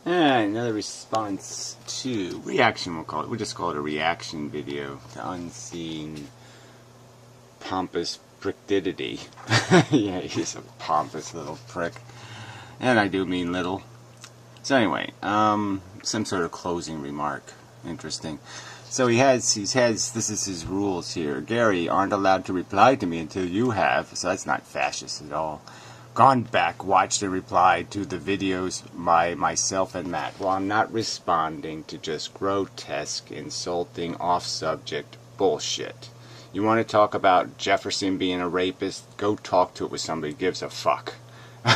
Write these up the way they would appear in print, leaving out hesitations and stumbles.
And another response to reaction, we'll call it. We'll just call it a reaction video to Unseen Pompous Prickidity. Yeah, he's a pompous little prick. And I do mean little. So anyway, some sort of closing remark. Interesting. So he has, this is his rules here. Gary, aren't allowed to reply to me until you have. So that's not fascist at all. Gone back, watched and replied to the videos by myself and Matt. Well, I'm not responding to just grotesque, insulting, off-subject bullshit. You want to talk about Jefferson being a rapist? Go talk to it with somebody who gives a fuck.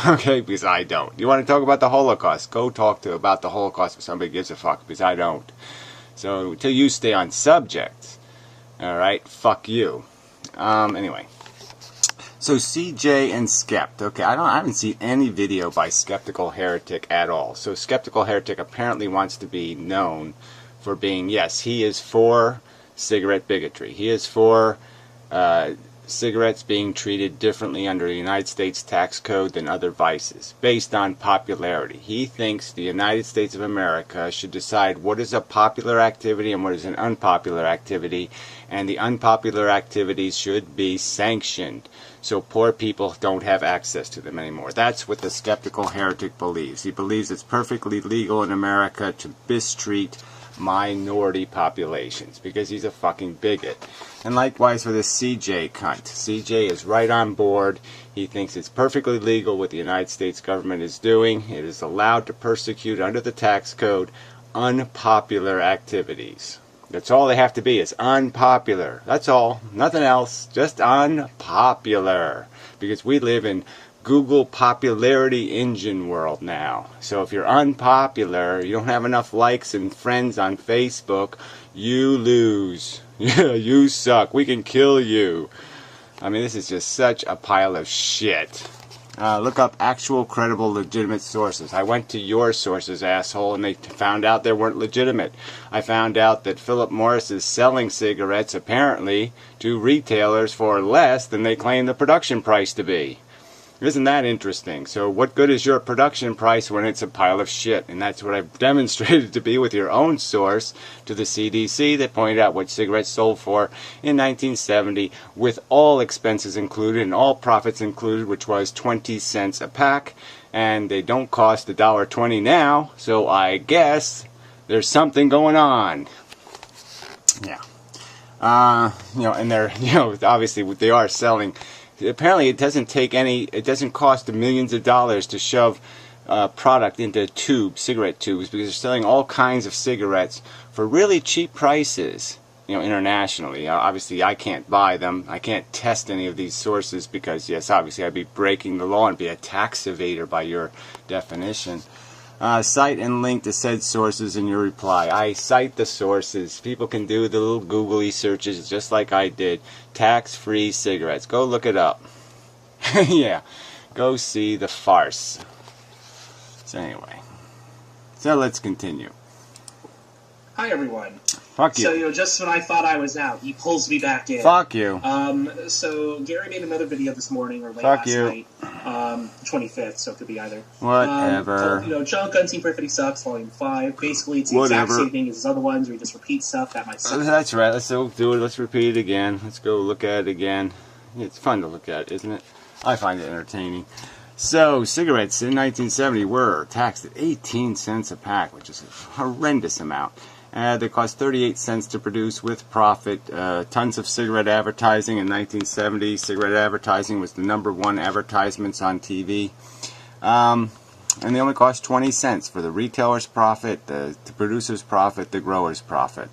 Okay, because I don't. You want to talk about the Holocaust? Go talk to about the Holocaust with somebody who gives a fuck, because I don't. So until you stay on subject, alright, fuck you. Anyway. So CJ and Skept. Okay, I haven't seen any video by Skeptical Heretic at all. So Skeptical Heretic apparently wants to be known for being, yes, he is for cigarette bigotry. He is for cigarettes being treated differently under the United States tax code than other vices, based on popularity. He thinks the United States of America should decide what is a popular activity and what is an unpopular activity, and the unpopular activities should be sanctioned, so poor people don't have access to them anymore. That's what the Skeptical Heretic believes. He believes it's perfectly legal in America to mistreat minority populations, because he's a fucking bigot. And likewise for this CJ cunt. CJ is right on board. He thinks it's perfectly legal what the United States government is doing. It is allowed to persecute under the tax code unpopular activities. That's all they have to be, is unpopular. That's all. Nothing else. Just unpopular. Because we live in Google popularity engine world now. So if you're unpopular, you don't have enough likes and friends on Facebook, you lose. Yeah, you suck. We can kill you. I mean, this is just such a pile of shit. Look up actual, credible, legitimate sources. I went to your sources, asshole, and they found out they weren't legitimate. I found out that Philip Morris is selling cigarettes, apparently, to retailers for less than they claim the production price to be. Isn't that interesting? So what good is your production price when it's a pile of shit? And that's what I've demonstrated to be with your own source to the CDC that pointed out what cigarettes sold for in 1970 with all expenses included and all profits included, which was 20 cents a pack. And they don't cost $1.20 now, so I guess there's something going on. Yeah. And they're, obviously they are selling. Apparently it doesn't cost millions of dollars to shove product into cigarette tubes, because they're selling all kinds of cigarettes for really cheap prices, internationally. Obviously I can't buy them. I can't test any of these sources because, yes, obviously I'd be breaking the law and be a tax evader by your definition. Cite and link to said sources in your reply. I cite the sources. People can do the little googly searches just like I did. Tax-free cigarettes. Go look it up. Yeah. Go see the farce. So anyway. So let's continue. Hi everyone. Fuck you. So, just when I thought I was out, he pulls me back in. Fuck you. So Gary made another video this morning, or late last night. 25th, so it could be either. Whatever. Junk, UnseenPerfidy Sucks, Volume 5. Basically, it's the exact same thing as his other ones, where he just repeats stuff. That might suck. That's right. Let's do it. Let's repeat it again. Let's go look at it again. It's fun to look at, isn't it? I find it entertaining. So, cigarettes in 1970 were taxed at 18 cents a pack, which is a horrendous amount. They cost 38 cents to produce with profit. Tons of cigarette advertising in 1970. Cigarette advertising was the #1 advertisements on TV. And they only cost 20 cents for the retailer's profit, the producer's profit, the grower's profit.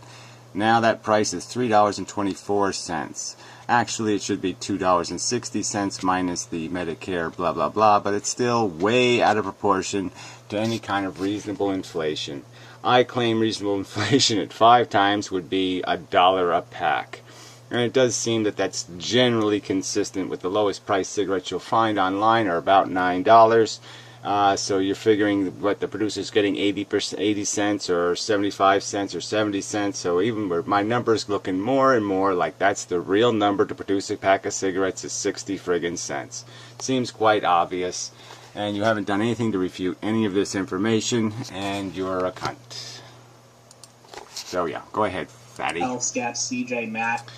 Now that price is $3.24. Actually, it should be $2.60 minus the Medicare, blah, blah, blah, but it's still way out of proportion to any kind of reasonable inflation. I claim reasonable inflation at 5 times would be $1 a pack. And it does seem that that's generally consistent with the lowest price cigarettes you'll find online are about $9. So you're figuring what the producer's getting 80 cents or 75 cents or 70 cents. So even where my number's looking more and more like that's the real number to produce a pack of cigarettes is 60 friggin' cents. Seems quite obvious. and you haven't done anything to refute any of this information, and you're a cunt. So yeah, go ahead, fatty. Scat, CJ, Matt,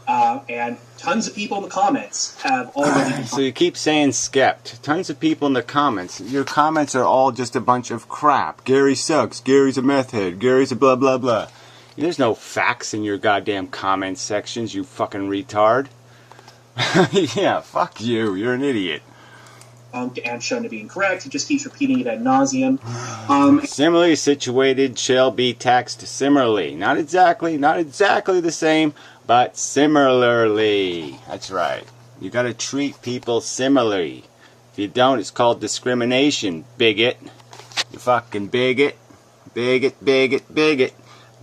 and tons of people in the comments have already... So you keep saying skept. Tons of people in the comments. Your comments are all just a bunch of crap. Gary sucks. Gary's a meth head. Gary's a blah blah blah. There's no facts in your goddamn comment sections, you fucking retard. Yeah, fuck you. You're an idiot. And shown to be incorrect. He just keeps repeating it ad nauseum. Similarly situated shall be taxed similarly. Not exactly the same, but similarly. That's right. You gotta treat people similarly. If you don't, it's called discrimination, bigot. You fucking bigot. Bigot, bigot, bigot.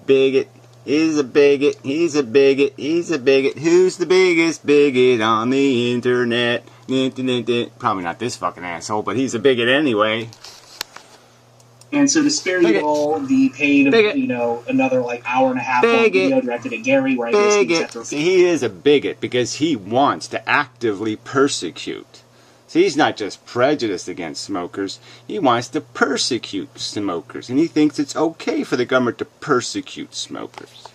Bigot is a bigot. He's a bigot. He's a bigot. Who's the biggest bigot on the internet? Probably not this fucking asshole, but he's a bigot anyway. And so to spare you all the pain of, another hour and a half long video directed at Gary, where I basically just have to... See, he is a bigot because he wants to actively persecute. See, he's not just prejudiced against smokers, he wants to persecute smokers, and he thinks it's okay for the government to persecute smokers.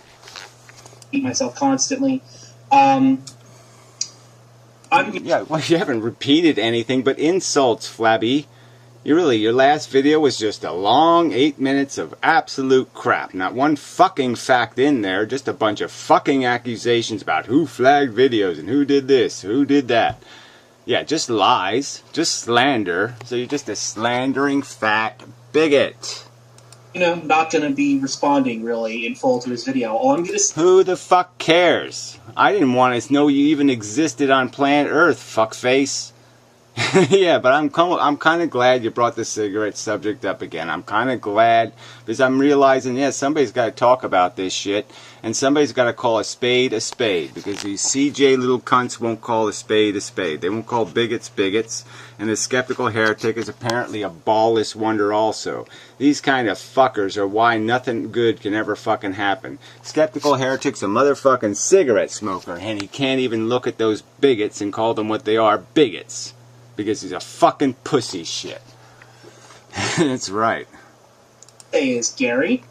Eat myself constantly. Yeah, well, you haven't repeated anything but insults, Flabby. Your last video was just a long 8 minutes of absolute crap. Not one fucking fact in there, just a bunch of fucking accusations about who flagged videos and who did this, who did that. Yeah, just lies, just slander. So you're just a slandering fat bigot. Not going to be responding, really, in full to his video. All I'm going to... Who the fuck cares? I didn't want to know you even existed on planet Earth, fuckface. Yeah, but I'm kind of glad you brought the cigarette subject up again. I'm kind of glad, because I'm realizing, yeah, somebody's got to talk about this shit, and somebody's got to call a spade, because these CJ little cunts won't call a spade. They won't call bigots bigots, and the skeptical heretic is apparently a ballless wonder also. These kind of fuckers are why nothing good can ever fucking happen. Skeptical heretic's a motherfucking cigarette smoker, and he can't even look at those bigots and call them what they are, bigots. Because he's a fucking pussy shit. That's right. Is Gary.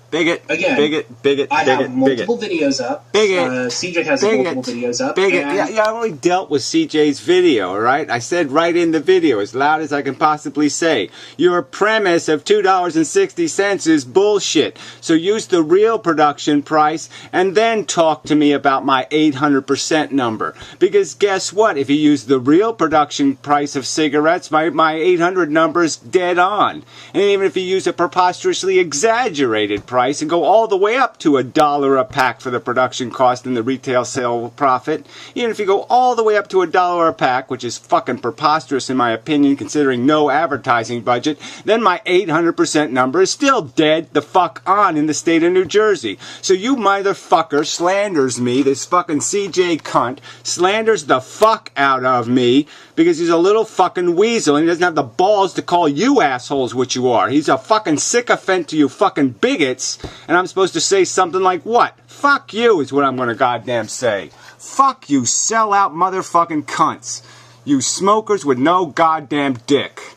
Bigot. Again, bigot. I have multiple videos up. CJ has multiple videos up. Yeah, I already dealt with CJ's video, alright? I said right in the video, as loud as I can possibly say, your premise of $2.60 is bullshit. So use the real production price and then talk to me about my 800% number. Because guess what? If you use the real production price of cigarettes, my 800 number is dead on. And even if you use a preposterously exaggerated price, and go all the way up to $1 a pack for the production cost and the retail sale profit. Even if you go all the way up to $1 a pack, which is fucking preposterous in my opinion, considering no advertising budget, then my 800% number is still dead the fuck on in the state of New Jersey. So you motherfucker slanders me, this fucking CJ cunt, slanders the fuck out of me because he's a little fucking weasel and he doesn't have the balls to call you assholes what you are. He's a fucking sycophant to you fucking bigots. And I'm supposed to say something like what? Fuck you is what I'm going to goddamn say. Fuck you sellout motherfucking cunts. You smokers with no goddamn dick.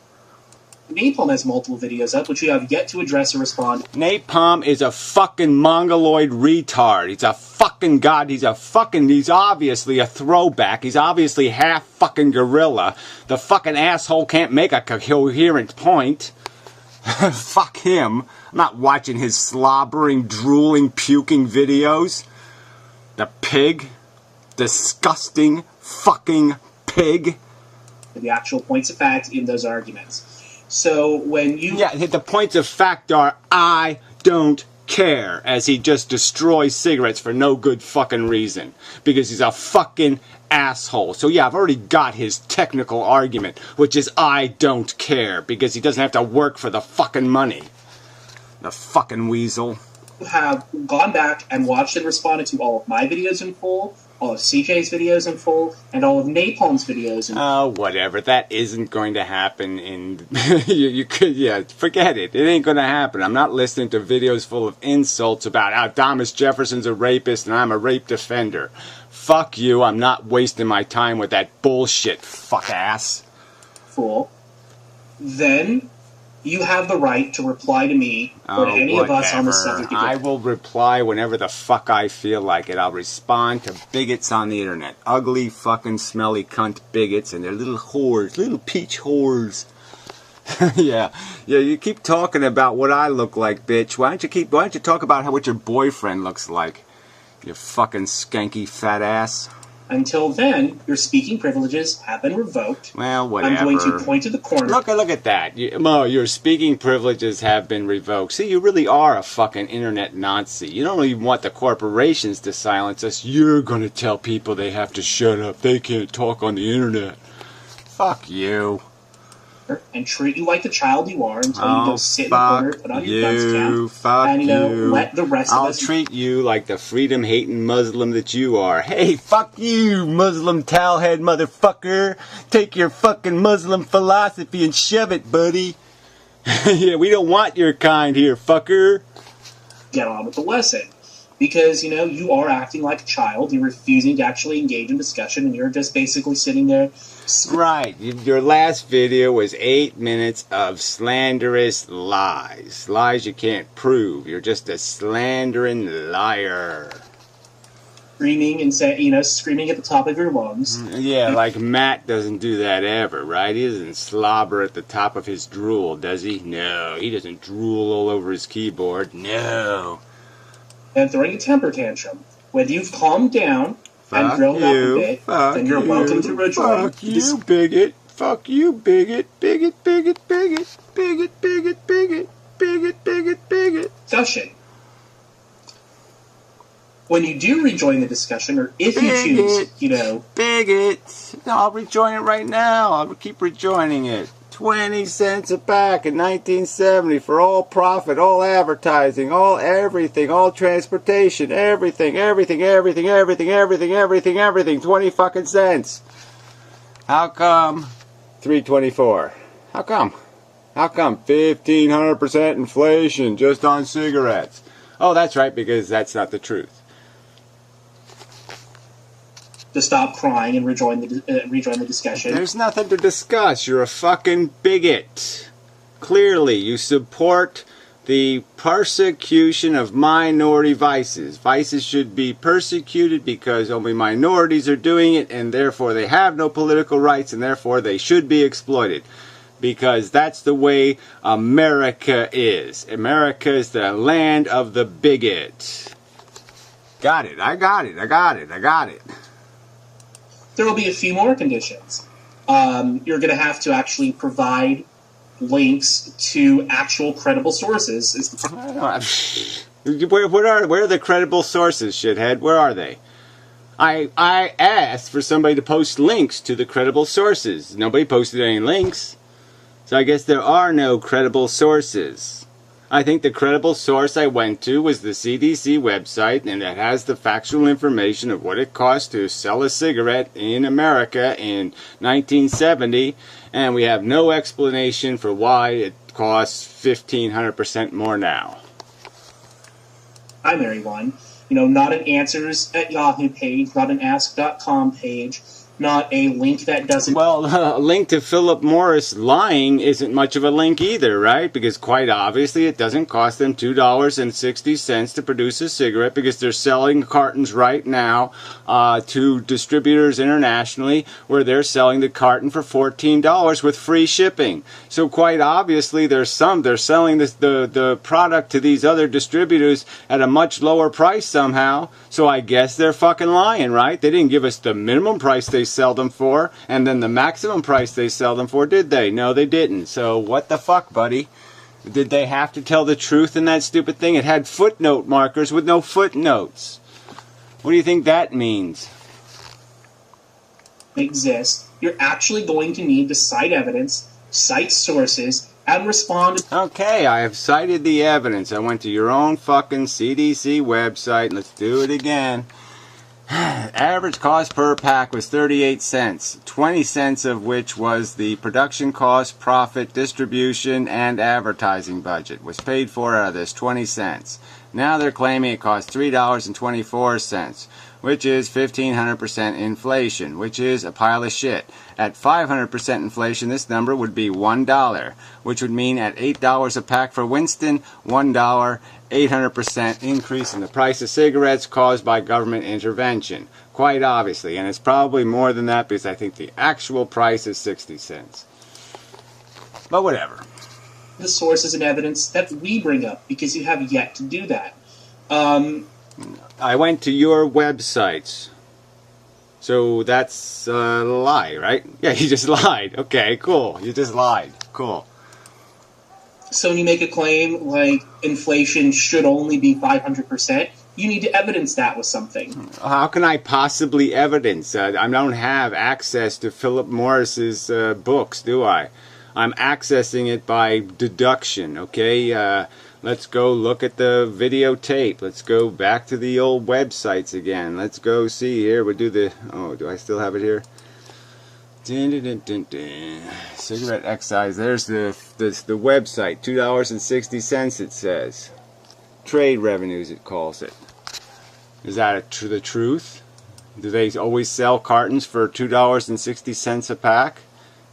Napalm has multiple videos up, which you have yet to address or respond. Napalm is a fucking mongoloid retard. He's a fucking god. He's obviously a throwback. He's obviously half fucking gorilla. The fucking asshole can't make a coherent point. Fuck him. I'm not watching his slobbering, drooling, puking videos. The pig. Disgusting fucking pig. The actual points of fact in those arguments. So when you... Yeah, the points of fact are, I don't care, as he just destroys cigarettes for no good fucking reason. Because he's a fucking asshole. So yeah, I've already got his technical argument, which is I don't care, because he doesn't have to work for the fucking money. The fucking weasel. You have gone back and watched and responded to all of my videos in full, all of CJ's videos in full, and all of Napalm's videos in full. Oh, whatever. That isn't going to happen in... you could, yeah, forget it. It ain't going to happen. I'm not listening to videos full of insults about how Thomas Jefferson's a rapist and I'm a rape defender. Fuck you. I'm not wasting my time with that bullshit, fuck ass. Fool. then you have the right to reply to me or to any of us on the subject. I will reply whenever the fuck I feel like it. I'll respond to bigots on the internet. Ugly, fucking, smelly cunt bigots and their little whores, little peach whores. yeah, you keep talking about what I look like, bitch. Why don't you talk about what your boyfriend looks like? You fucking skanky fat ass. Until then, your speaking privileges have been revoked. Well, whatever. I'm going to point to the corner. Look at that. Your speaking privileges have been revoked. See, you really are a fucking internet Nazi. You don't even want the corporations to silence us. You're going to tell people they have to shut up. They can't talk on the internet. Fuck you. And treat you like the child you are until you go sit in the corner, put on your guns cap, and let the rest of us... I'll treat you like the freedom-hating Muslim that you are. Hey, fuck you, Muslim towelhead motherfucker. Take your fucking Muslim philosophy and shove it, buddy. Yeah, we don't want your kind here, fucker. Get on with the lesson. Because, you are acting like a child. You're refusing to actually engage in discussion, and you're just basically sitting there... Right. Your last video was 8 minutes of slanderous lies. Lies you can't prove. You're just a slandering liar. Screaming and screaming at the top of your lungs. Yeah, like Matt doesn't do that ever, right? He doesn't slobber at the top of his drool, does he? No, he doesn't drool all over his keyboard. No. And throwing a temper tantrum. When you've calmed down and grown up a bit, then you're welcome to rejoin. Fuck you, bigot. Fuck you, bigot. Bigot, bigot, bigot. Bigot, bigot, bigot. Bigot, bigot, bigot. Discussion. When you do rejoin the discussion, or if you choose, Bigot. No, I'll rejoin it right now. I'll keep rejoining it. 20 cents a pack in 1970 for all profit, all advertising, all everything, all transportation, everything, 20 fucking cents. How come 324? How come? 1,500% inflation just on cigarettes? Oh, that's right, because that's not the truth. To stop crying and rejoin the discussion. There's nothing to discuss. You're a fucking bigot. Clearly, you support the persecution of minority vices. Vices should be persecuted because only minorities are doing it, and therefore they have no political rights, and therefore they should be exploited. Because that's the way America is. America is the land of the bigot. Got it. I got it. There will be a few more conditions. You're going to have to actually provide links to actual credible sources. Where are the credible sources, shithead? Where are they? I asked for somebody to post links to the credible sources. Nobody posted any links. So I guess there are no credible sources. I think the credible source I went to was the CDC website, and it has the factual information of what it cost to sell a cigarette in America in 1970, and we have no explanation for why it costs 1,500% more now. Primary one, not an answers at Yahoo page, not an ask.com page, not a link that doesn't... Well, a link to Philip Morris lying isn't much of a link either, right? Because quite obviously it doesn't cost them $2.60 to produce a cigarette because they're selling cartons right now to distributors internationally where they're selling the carton for $14 with free shipping. So quite obviously they're selling the product to these other distributors at a much lower price somehow. So I guess they're fucking lying, right? They didn't give us the minimum price they sell them for, and then the maximum price they sell them for, did they? No, they didn't. So what the fuck, buddy? Did they have to tell the truth in that stupid thing? It had footnote markers with no footnotes. What do you think that means? Exists. You're actually going to need to cite evidence, cite sources, and respond. Okay, I have cited the evidence. I went to your own fucking CDC website. Let's do it again. Average cost per pack was 38 cents, 20 cents of which was the production cost, profit, distribution, and advertising budget was paid for out of this 20 cents. Now they're claiming it cost $3.24, which is 1,500% inflation, which is a pile of shit. At 500% inflation, this number would be $1, which would mean at $8 a pack for Winston, $1, 800% increase in the price of cigarettes caused by government intervention. Quite obviously, and it's probably more than that because I think the actual price is 60 cents. But whatever. The sources and evidence that we bring up, because you have yet to do that. I went to your websites. So that's a lie, right? Yeah, you just lied. Okay, cool. You just lied. Cool. So when you make a claim like inflation should only be 500%, you need to evidence that with something. How can I possibly evidence? I don't have access to Philip Morris's books, do I? I'm accessing it by deduction, okay? Let's go look at the videotape. Let's go back to the old websites again. Let's go see here. We'll do the... Oh, do I still have it here? Dun, dun, dun, dun, dun. Cigarette excise. There's the website. $2.60 it says. Trade revenues it calls it. Is that the truth? Do they always sell cartons for $2.60 a pack?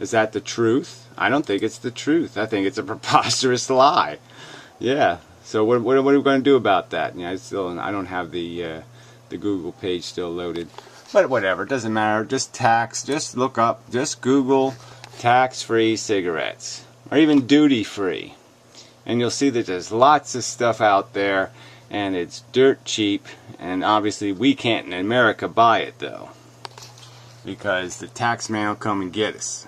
Is that the truth? I don't think it's the truth. I think it's a preposterous lie. Yeah. So what are we going to do about that? Yeah, I don't have the Google page still loaded. But whatever, it doesn't matter. Just look up, just Google tax-free cigarettes. Or even duty-free. And you'll see that there's lots of stuff out there, and it's dirt cheap, and obviously we can't in America buy it though. Because the tax man will come and get us.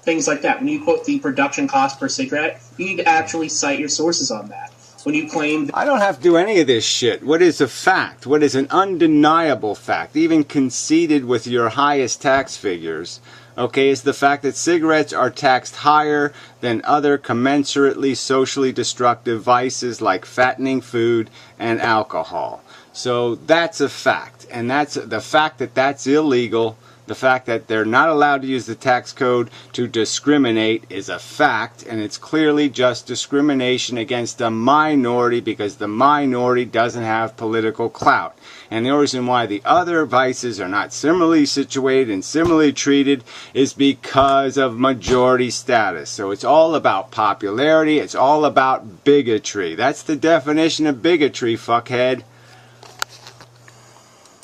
Things like that. When you quote the production cost per cigarette, you need to actually cite your sources on that. When you claim... I don't have to do any of this shit. What is a fact? What is an undeniable fact, even conceded with your highest tax figures, okay, is the fact that cigarettes are taxed higher than other commensurately socially destructive vices like fattening food and alcohol. So that's a fact. And that's the fact that that's illegal. The fact that they're not allowed to use the tax code to discriminate is a fact, and it's clearly just discrimination against a minority because the minority doesn't have political clout. And the reason why the other vices are not similarly situated and similarly treated is because of majority status. So it's all about popularity, it's all about bigotry. That's the definition of bigotry, fuckhead.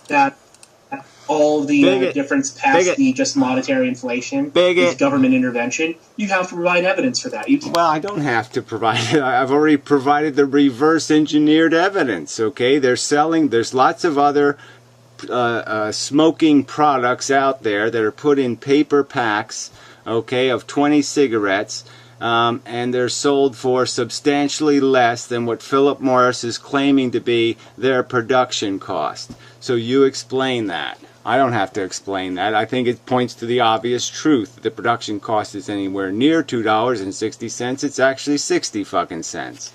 That all the difference past the just monetary inflation is government intervention. You have to provide evidence for that. Well, I don't have to provide it. I've already provided the reverse engineered evidence, okay? There's lots of other smoking products out there that are put in paper packs, okay, of 20 cigarettes, and they're sold for substantially less than what Philip Morris is claiming to be their production cost. So you explain that. I don't have to explain that. I think it points to the obvious truth. The production cost is anywhere near $2.60. It's actually 60 fucking cents.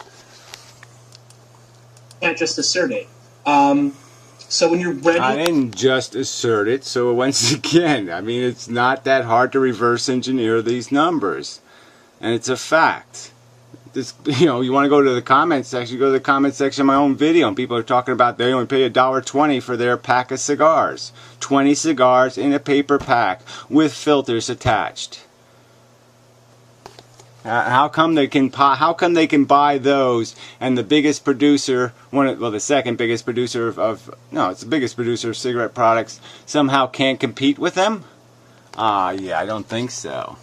You can't just assert it. So when you're ready... I didn't just assert it. So once again, I mean, it's not that hard to reverse engineer these numbers. And it's a fact. This, you want to go to the comment section, go to the comment section of my own video, and people are talking about they only pay $1.20 for their pack of cigars. 20 cigars in a paper pack with filters attached. How come they can buy those, and the biggest producer, the second biggest producer it's the biggest producer of cigarette products, somehow can't compete with them? Yeah, I don't think so.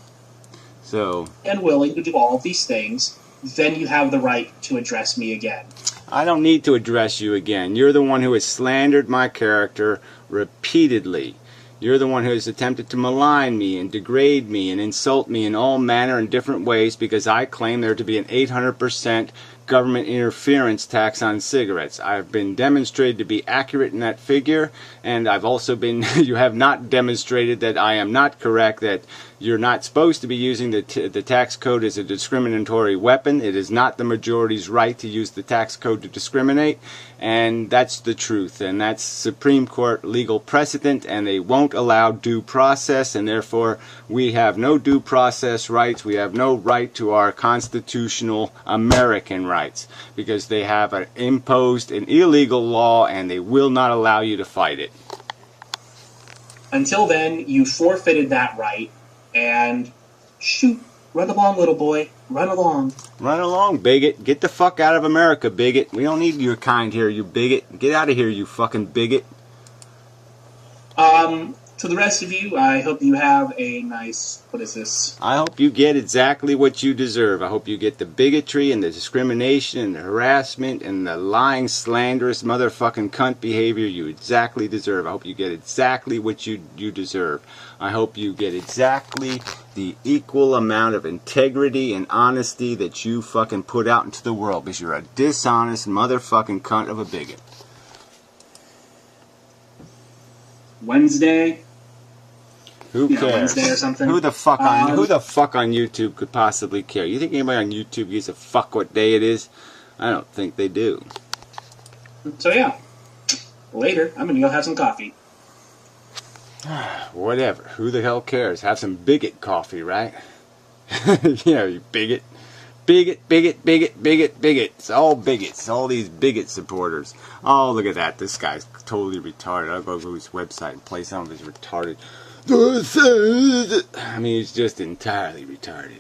So, and willing to do all of these things, then you have the right to address me again. I don't need to address you again. You're the one who has slandered my character repeatedly. You're the one who has attempted to malign me and degrade me and insult me in all manner and different ways because I claim there to be an 800% government interference tax on cigarettes. I've been demonstrated to be accurate in that figure, and I've also been, you have not demonstrated that I am not correct, that you're not supposed to be using the tax code as a discriminatory weapon. It is not the majority's right to use the tax code to discriminate, and that's the truth, and that's Supreme Court legal precedent, and they won't allow due process, and therefore we have no due process rights. We have no right to our constitutional American rights. rights because they have imposed an illegal law and they will not allow you to fight it. Until then, you forfeited that right, and shoot, run along, little boy, run along. Run along, bigot. Get the fuck out of America, bigot. We don't need your kind here, you bigot. Get out of here, you fucking bigot. To the rest of you, I hope you have a nice, what is this? I hope you get exactly what you deserve. I hope you get the bigotry and the discrimination and the harassment and the lying, slanderous, motherfucking cunt behavior you exactly deserve. I hope you get exactly what you deserve. I hope you get exactly the equal amount of integrity and honesty that you fucking put out into the world because you're a dishonest motherfucking cunt of a bigot. Wednesday. Who cares? Wednesday or something. Who the fuck on YouTube could possibly care? You think anybody on YouTube gives a fuck what day it is? I don't think they do. So yeah, later I'm gonna go have some coffee. Whatever. Who the hell cares? Have some bigot coffee, right? Yeah, you bigot. Bigot, bigot, bigot, bigot, bigot. It's all bigots. All these bigot supporters. Oh, look at that. This guy's totally retarded. I'll go to his website and play some of his retarded. I mean, he's just entirely retarded.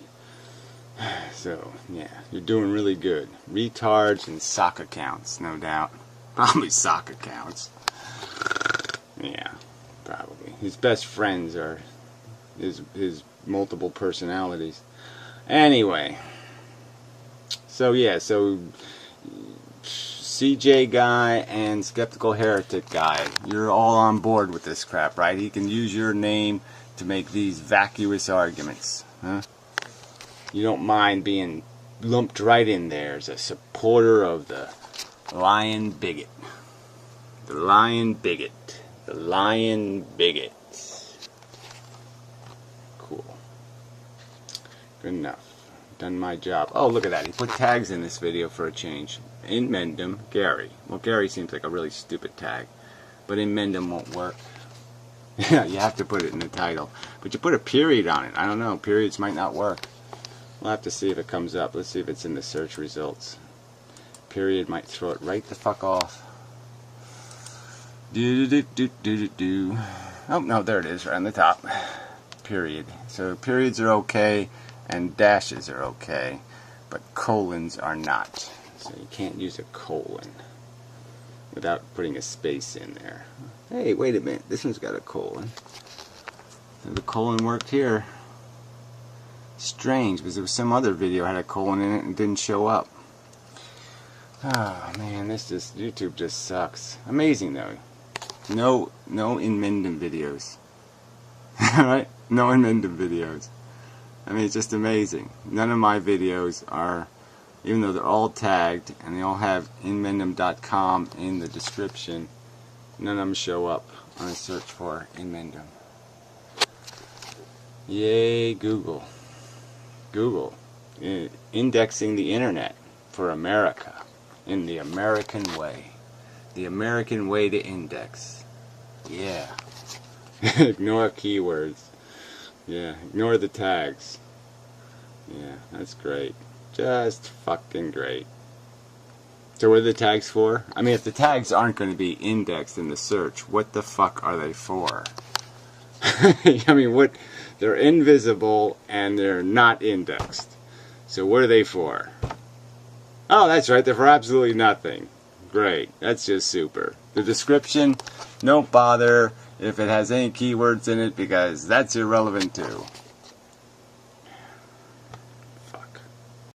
So, yeah, you're doing really good. Retards and sock accounts, no doubt. Probably sock accounts. Yeah, probably. His best friends are his multiple personalities. Anyway. So yeah, so CJ guy and Skeptical Heretic guy, you're all on board with this crap, right? He can use your name to make these vacuous arguments, huh? You don't mind being lumped right in there as a supporter of the lying bigot. The lying bigot. The lying bigot. Cool. Good enough. Done my job. Oh, look at that. He put tags in this video for a change. In Mendham, Gary. Well, Gary seems like a really stupid tag. But in Mendham won't work. Yeah, you have to put it in the title. But you put a period on it. I don't know. Periods might not work. We'll have to see if it comes up. Let's see if it's in the search results. Period might throw it right the fuck off. Do. Oh, no, there it is. Right on the top. Period. So periods are okay. And dashes are okay, but colons are not. So you can't use a colon without putting a space in there. Hey, wait a minute. This one's got a colon. So the colon worked here. Strange, because there was some other video had a colon in it and didn't show up. Oh man, YouTube just sucks. Amazing though. No in Mendham videos. Right? No in Mendham videos. I mean, it's just amazing. None of my videos are, even though they're all tagged and they all have inmendham.com in the description, none of them show up on a search for in Mendham. Yay, Google. Google. Indexing the internet for America in the American way. The American way to index. Yeah. Ignore keywords. Yeah, ignore the tags. Yeah, that's great. Just fucking great. So what are the tags for? I mean, if the tags aren't going to be indexed in the search, what the fuck are they for? I mean, they're invisible and they're not indexed. So what are they for? Oh, that's right, they're for absolutely nothing. Great, that's just super. The description, don't bother if it has any keywords in it because that's irrelevant too.